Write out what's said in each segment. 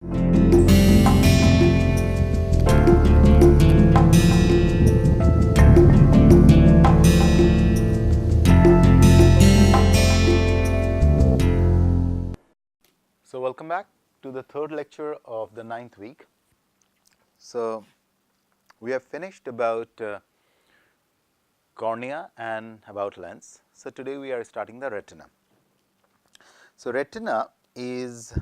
So, welcome back to the third lecture of the 9th week. So, we have finished about cornea and about lens. So, today we are starting the retina. So, retina is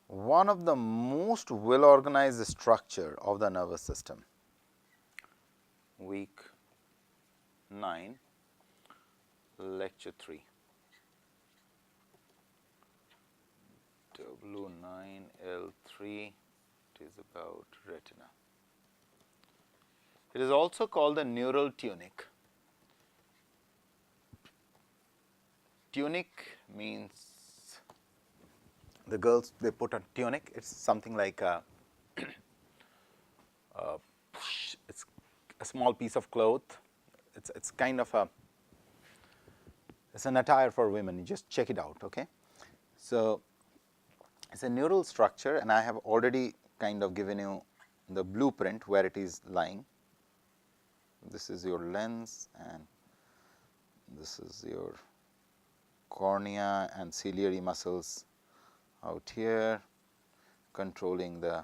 one of the most well organized structure of the nervous system. Week 9, lecture 3. W9L3, it is about retina. It is also called the neural tunic. Tunic means the girls, they put a tunic. It's something like a it's a small piece of cloth. It's kind of a, it's an attire for women. You just check it out, okay? So, it's a neural structure, and I have already kind of given you the blueprint where it is lying. This is your lens, and this is your cornea and ciliary muscles out here, controlling the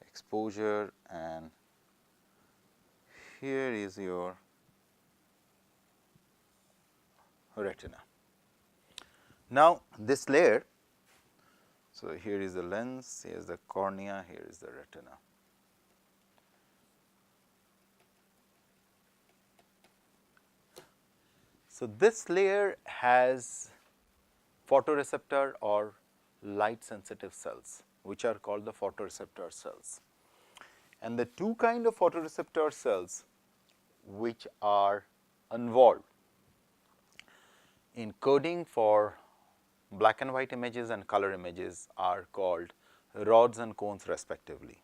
exposure, and here is your retina. Now, this layer, so here is the lens, here is the cornea, here is the retina. So, this layer has photoreceptor or light sensitive cells, which are called the photoreceptor cells. And the two kind of photoreceptor cells which are involved in coding for black and white images and color images are called rods and cones respectively.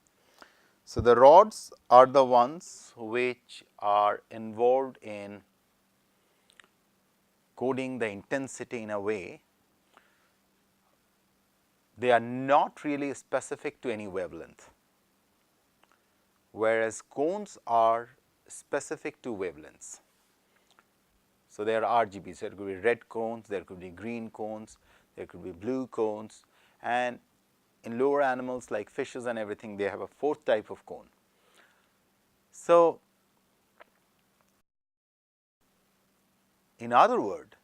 So, the rods are the ones which are involved in coding the intensity in a way. They are not really specific to any wavelength, whereas cones are specific to wavelengths. So, there are RGBs, there could be red cones, there could be green cones, there could be blue cones, and in lower animals like fishes and everything, they have a fourth type of cone. So, in other words,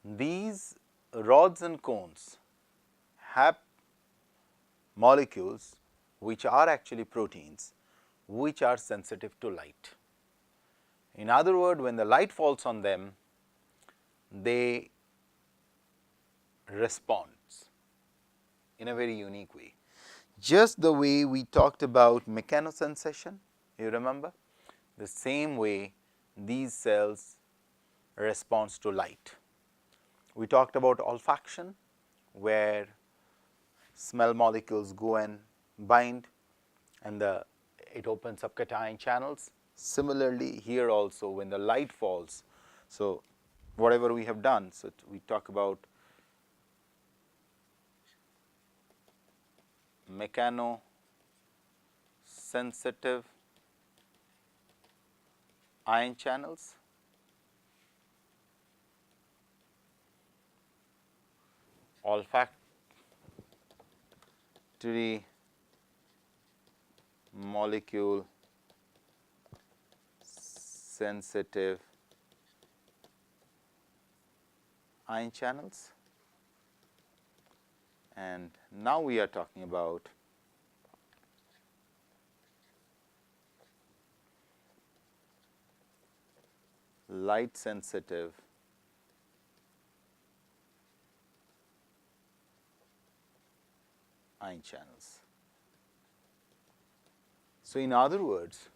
these rods and cones have molecules which are actually proteins which are sensitive to light. In other words, when the light falls on them, they respond in a very unique way. Just the way we talked about mechanosensation, you remember? The same way these cells respond to light. We talked about olfaction, where smell molecules go and bind, and it opens up cation channels. Similarly, here also when the light falls, so whatever we have done, so we talk about mechanosensitive ion channels, olfactory molecule sensitive ion channels, and now we are talking about light sensitive ion channels. So, in other words,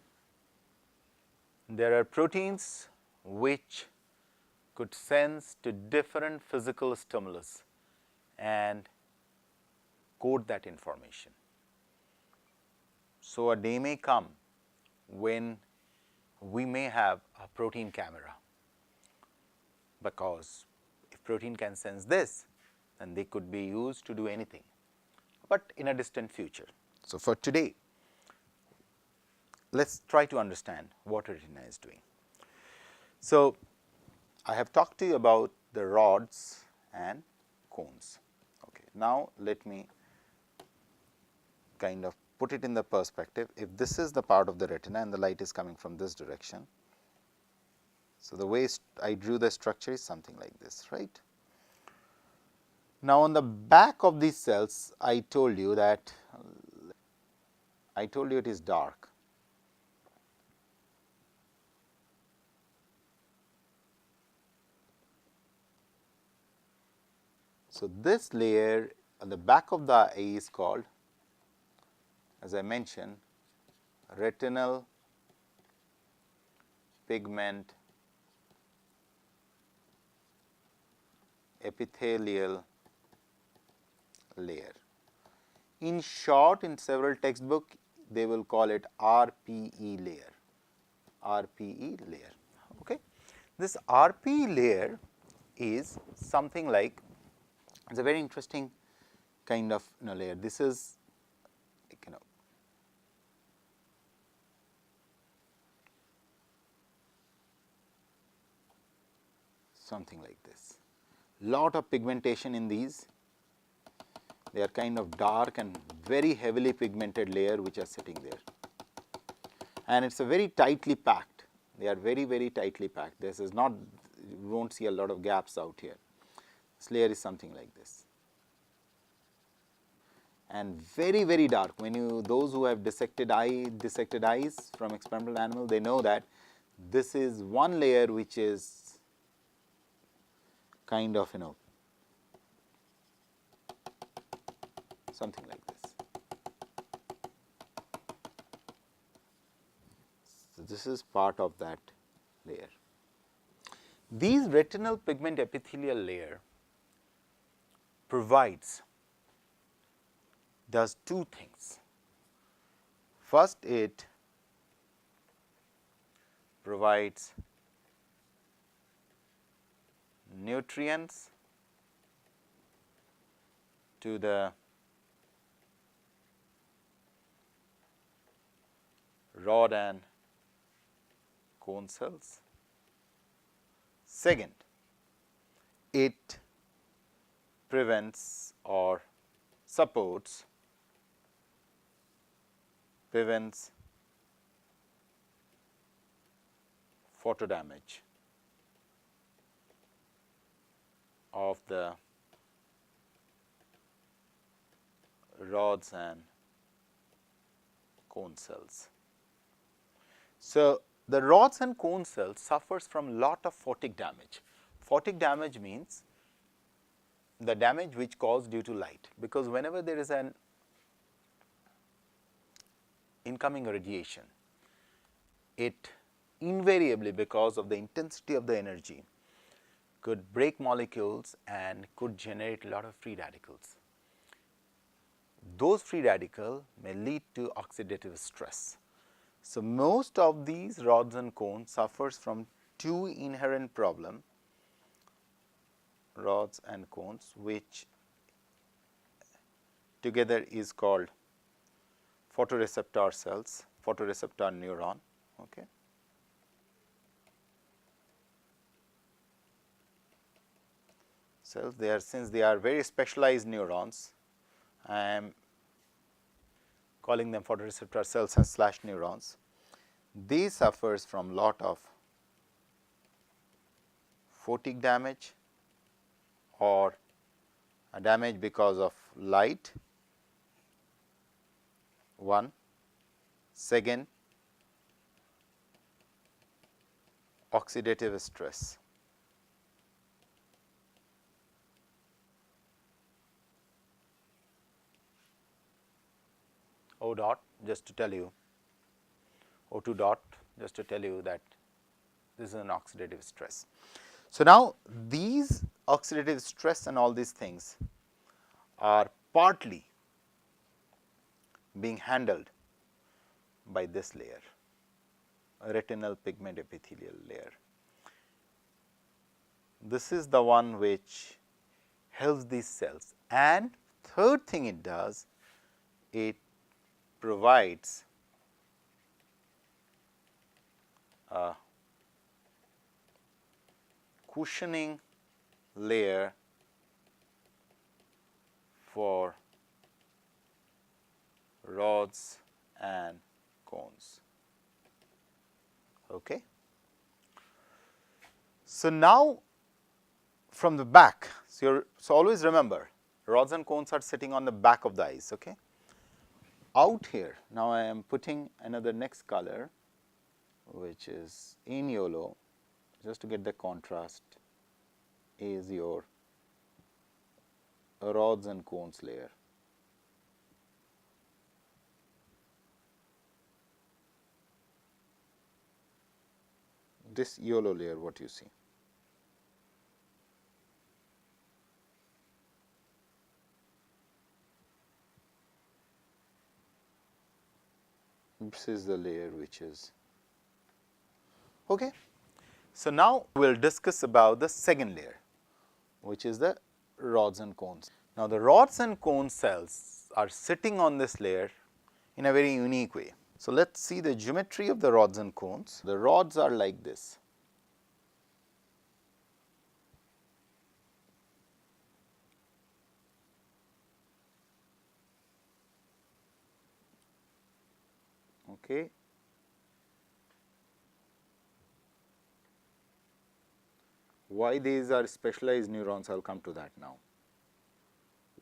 there are proteins which could sense to different physical stimulus and code that information. So, a day may come when we may have a protein camera, because if protein can sense this, and they could be used to do anything, but in a distant future. So, for today, let us try to understand what retina is doing. So, I have talked to you about the rods and cones. Okay. Now, let me kind of put it in the perspective. If this is the part of the retina and the light is coming from this direction, so the way I drew the structure is something like this, right. Now, on the back of these cells, I told you that it is dark. So, this layer on the back of the eye is called, as I mentioned, retinal pigment epithelial layer. In short, in several textbooks, they will call it RPE layer. RPE layer. Okay. This RPE layer is something like, it's a very interesting kind of layer. This is something like this. Lot of pigmentation in these. They are kind of dark and very heavily pigmented layer which are sitting there. And it is a very tightly packed. They are very, very tightly packed. This is not, you will not see a lot of gaps out here. This layer is something like this. And very, very dark. When you, those who have dissected eyes from experimental animal, they know that this is one layer which is kind of something like this. So, this is part of that layer. These retinal pigment epithelial layer does two things. First, it provides nutrients to the rod and cone cells. Second, it prevents or supports, prevents photo damage of the rods and cone cells. So, the rods and cone cells suffers from lot of photic damage. Photic damage means the damage which caused due to light, because whenever there is an incoming radiation, it invariably, because of the intensity of the energy, could break molecules and could generate a lot of free radicals. Those free radicals may lead to oxidative stress. So, most of these rods and cones suffers from two inherent problem, rods and cones, which together is called photoreceptor cells, photoreceptor neuron. Okay. Cells, they are, since they are very specialized neurons, I am calling them photoreceptor cells / neurons. They suffers from lot of photic damage or a damage because of light, one. Second, oxidative stress. O dot, just to tell you, O2 dot, just to tell you that this is an oxidative stress. So, now these oxidative stress and all these things are partly being handled by this layer, a retinal pigment epithelial layer. This is the one which helps these cells. And third thing it does, it provides a cushioning layer for rods and cones. Okay. So, now from the back, so always remember rods and cones are sitting on the back of the eyes. Okay. Out here, now I am putting another next color, which is in yellow, just to get the contrast, is your rods and cones layer. This yellow layer, what you see. This is the layer which is okay. So, now we will discuss about the second layer, which is the rods and cones. Now, the rods and cone cells are sitting on this layer in a very unique way. So, let us see the geometry of the rods and cones. The rods are like this. Okay. Why these are specialized neurons, I will come to that now.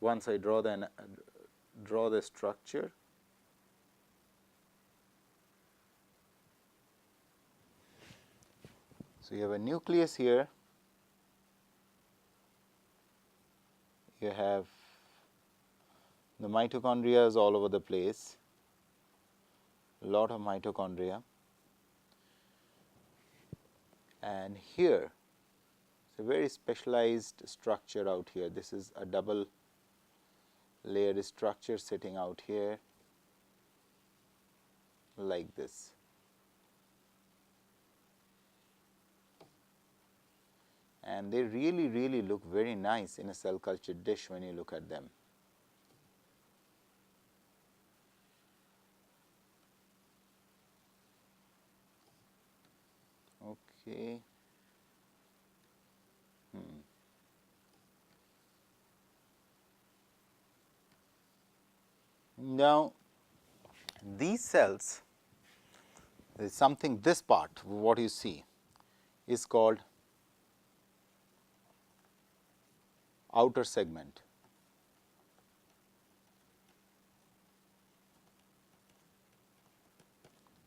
Once I draw the structure, so you have a nucleus here, you have the mitochondria is all over the place, a lot of mitochondria, and here it's a very specialized structure out here. This is a double layered structure sitting out here like this. And they really look very nice in a cell culture dish when you look at them. Okay. Now, these cells, there is something, this part, what you see is called outer segment.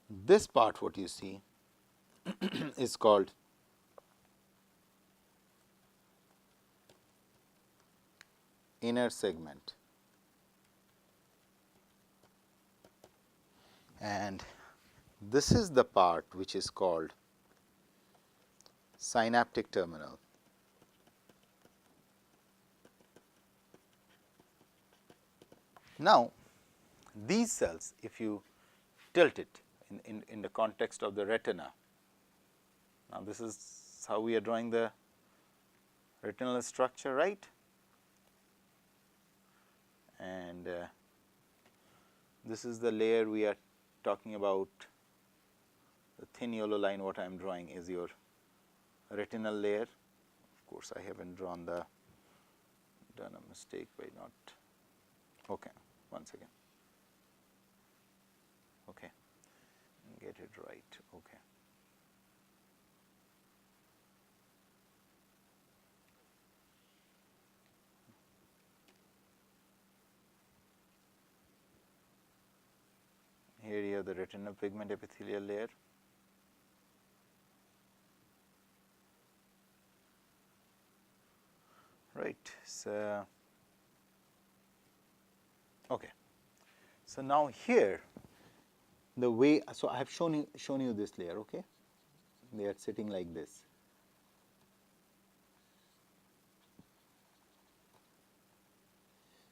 This part, what you see is called inner segment. And this is the part which is called synaptic terminal. Now, these cells, if you tilt it in the context of the retina, now this is how we are drawing the retinal structure, right? And this is the layer we are talking about. The thin yellow line what I am drawing is your retinal layer. Of course, I haven't done a mistake by not, okay, once again, okay, get it right, okay. Here you have the retinal pigment epithelial layer. Right. So, okay. So, now here the way, so I have shown you this layer, okay. They are sitting like this.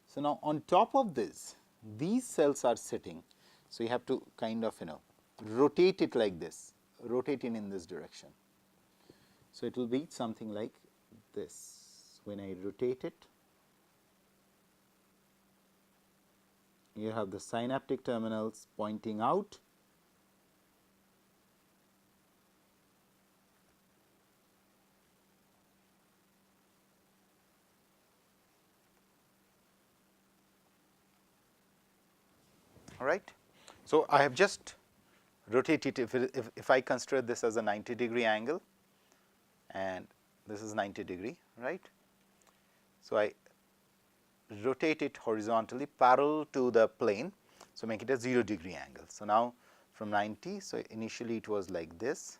So, now on top of this, these cells are sitting. So, you have to kind of rotate it like this, rotate it in this direction. So, it will be something like this. When I rotate it, you have the synaptic terminals pointing out, all right. So, I have just rotated, if I consider this as a 90-degree angle and this is 90-degree, right. So, I rotate it horizontally parallel to the plane. So, make it a 0-degree angle. So, now from 90, so initially it was like this,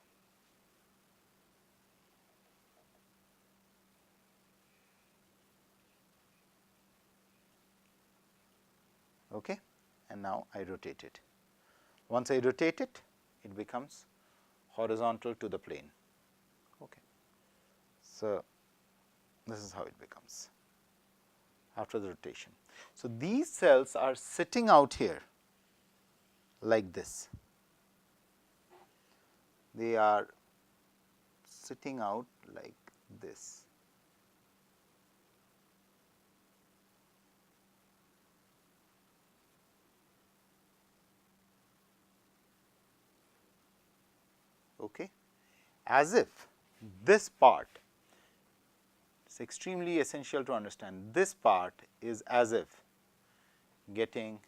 okay, and now I rotate it. Once I rotate it, it becomes horizontal to the plane. Okay. So, this is how it becomes after the rotation. So, these cells are sitting out here like this. They are sitting out like this. Okay. As if this part, it's extremely essential to understand, this part is as if getting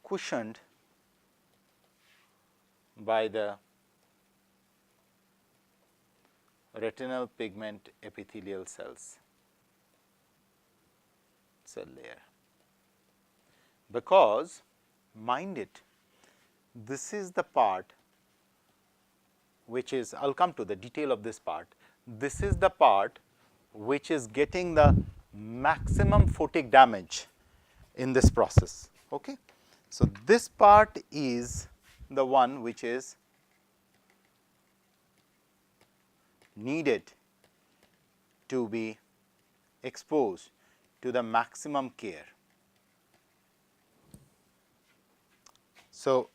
cushioned by the retinal pigment epithelial cells, cell layer, because mind it, this is the part which is, I will come to the detail of this part, this is the part which is getting the maximum photic damage in this process. Okay. So, this part is the one which is needed to be exposed to the maximum care. So,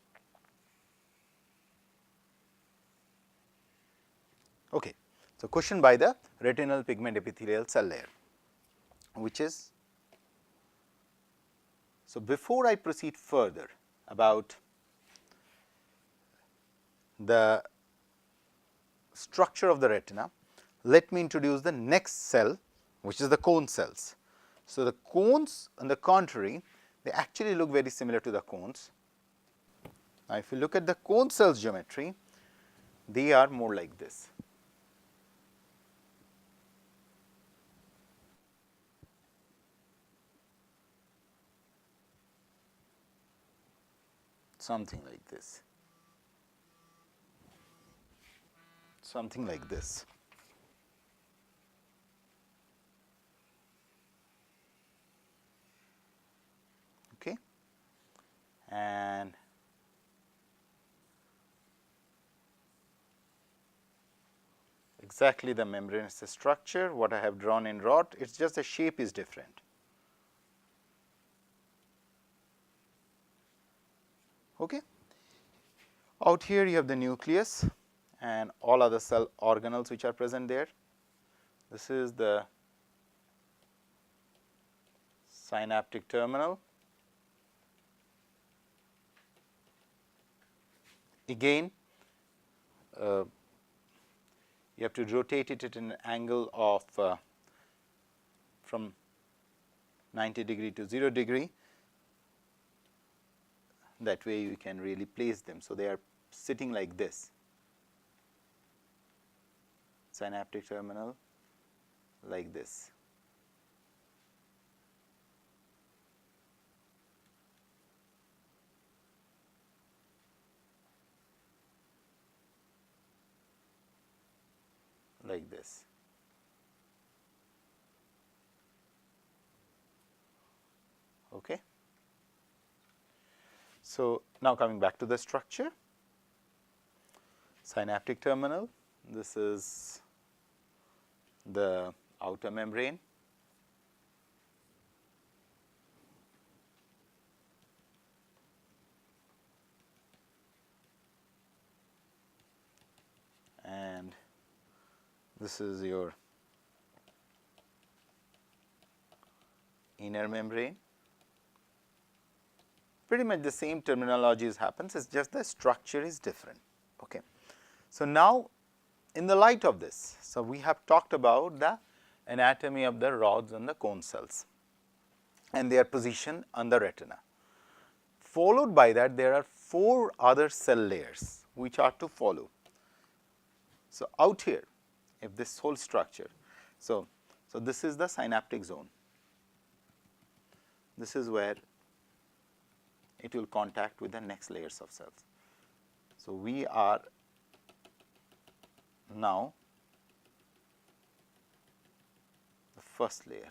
okay. So, cushioned by the retinal pigment epithelial cell layer, which is, so before I proceed further about the structure of the retina, let me introduce the next cell, which is the cone cells. So, the cones on the contrary, they actually look very similar to the cones. Now, if you look at the cone cells geometry, they are more like this. Something like this. Something like this. Okay. And exactly the membranous structure, what I have drawn in rod, it is just the shape is different. Okay. Out here you have the nucleus and all other cell organelles which are present there. This is the synaptic terminal. Again, you have to rotate it at an angle of from 90-degree to 0-degree. That way you can really place them. So, they are sitting like this, synaptic terminal like this. Like this. Okay. So, now coming back to the structure, synaptic terminal, this is the outer membrane, and this is your inner membrane. pretty much the same terminologies happens, it's just the structure is different. Okay. So, now in the light of this, so we have talked about the anatomy of the rods and the cone cells and their position on the retina. Followed by that, there are 4 other cell layers which are to follow. So, out here, if this whole structure, so this is the synaptic zone. This is where it will contact with the next layers of cells. So, we are now the first layer,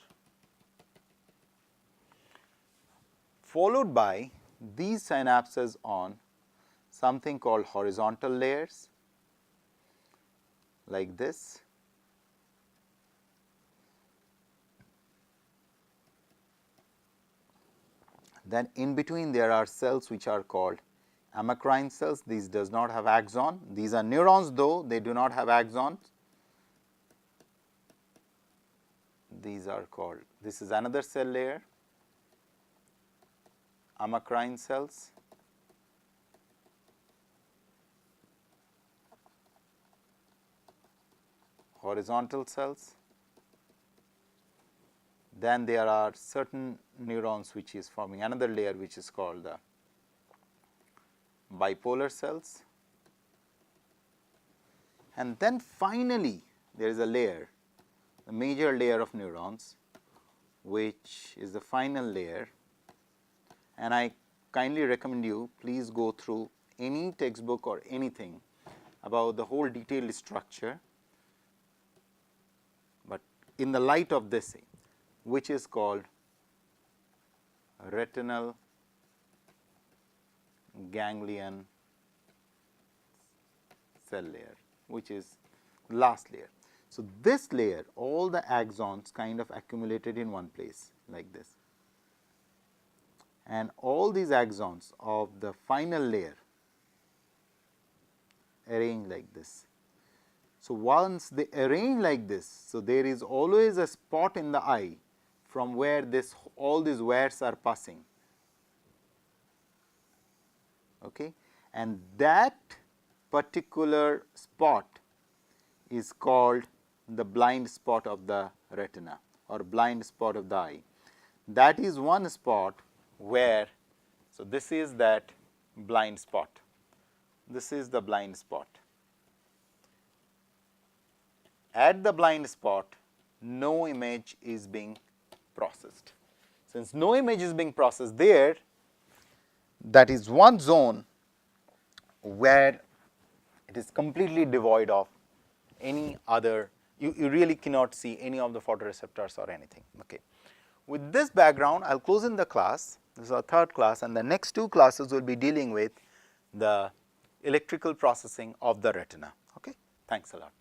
followed by these synapses on something called horizontal layers like this. Then in between there are cells which are called amacrine cells. These does not have axon. These are neurons, though they do not have axons. These are called, this is another cell layer, amacrine cells. Horizontal cells. Then there are certain neurons which is forming another layer which is called the bipolar cells. And then finally, there is a layer, the major layer of neurons, which is the final layer, and I kindly recommend you please go through any textbook or anything about the whole detailed structure, but in the light of this, which is called retinal ganglion cell layer, which is last layer. So, this layer, all the axons kind of accumulated in one place like this, and all these axons of the final layer arranged like this. So, once they arrange like this, so there is always a spot in the eye from where this all these wires are passing, okay, and that particular spot is called the blind spot of the retina or blind spot of the eye. That is one spot where, so this is that blind spot, this is the blind spot. At the blind spot, no image is being processed. Since no image is being processed there, that is one zone where it is completely devoid of any other, you really cannot see any of the photoreceptors or anything. Okay. With this background, I will close in the class. This is our third class, and the next 2 classes will be dealing with the electrical processing of the retina. Okay. Thanks a lot.